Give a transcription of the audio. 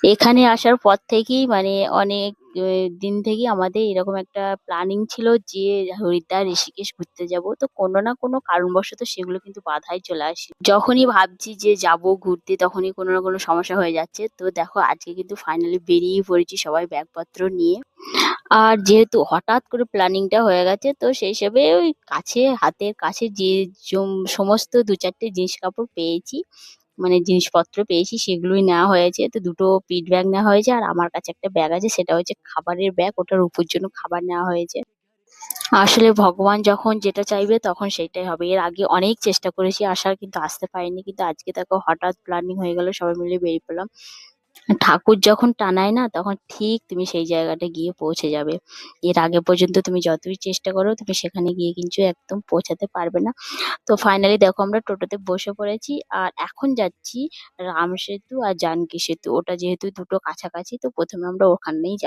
এখানে আসার পর থেকেই মানে অনেক দিন থেকেই আমাদের এরকম একটা প্ল্যানিং ছিল যে হরিদ্বার, ঋষিকেশ ঘুরতে যাব। তো কোনো না কোনো কারণবশত সেগুলো কিন্তু বাধাই চলে আসে। যখনই ভাবছি যে যাব ঘুরতে তখনই কোনো না কোনো সমস্যা হয়ে যাচ্ছে। তো দেখো আজকে কিন্তু ফাইনালি বেরিয়ে পড়েছি সবাই ব্যাগপত্র নিয়ে। আর যেহেতু হঠাৎ করে প্ল্যানিংটা হয়ে গেছে তো সেই হিসেবে ওই কাছে হাতের কাছে যে সমস্ত ২-৪ টে জিনিস কাপড় পেয়েছি মানে জিনিসপত্র পেয়েছি সেগুলোই নেওয়া হয়েছে। তো ২ টো পিঠ ব্যাগ নেওয়া হয়েছে। আর আমার কাছে একটা ব্যাগ আছে সেটা হচ্ছে খাবারের ব্যাগ। ওটার উপর জন্য খাবার নেওয়া হয়েছে। আসলে ভগবান যখন যেটা চাইবে তখন সেইটাই হবে। এর আগে অনেক চেষ্টা করেছি আসার কিন্তু আসতে পারিনি। কিন্তু আজকে দেখো হঠাৎ প্ল্যানিং হয়ে গেল সবাই মিলে বেরিয়ে পড়লাম। ঠাকুর যখন টানায় না তখন ঠিক তুমি সেই জায়গাটায় গিয়ে পৌঁছে যাবে। এর আগে পর্যন্ত তুমি যতই চেষ্টা করো তুমি সেখানে গিয়ে কিন্তু একদম পৌঁছাতে পারবে না। তো ফাইনালি দেখো আমরা টোটোতে বসে পড়েছি আর এখন যাচ্ছি রাম সেতু আর জানকী সেতু। ওটা যেহেতু দুটো কাছাকাছি তো প্রথমে আমরা ওখানেই যাব।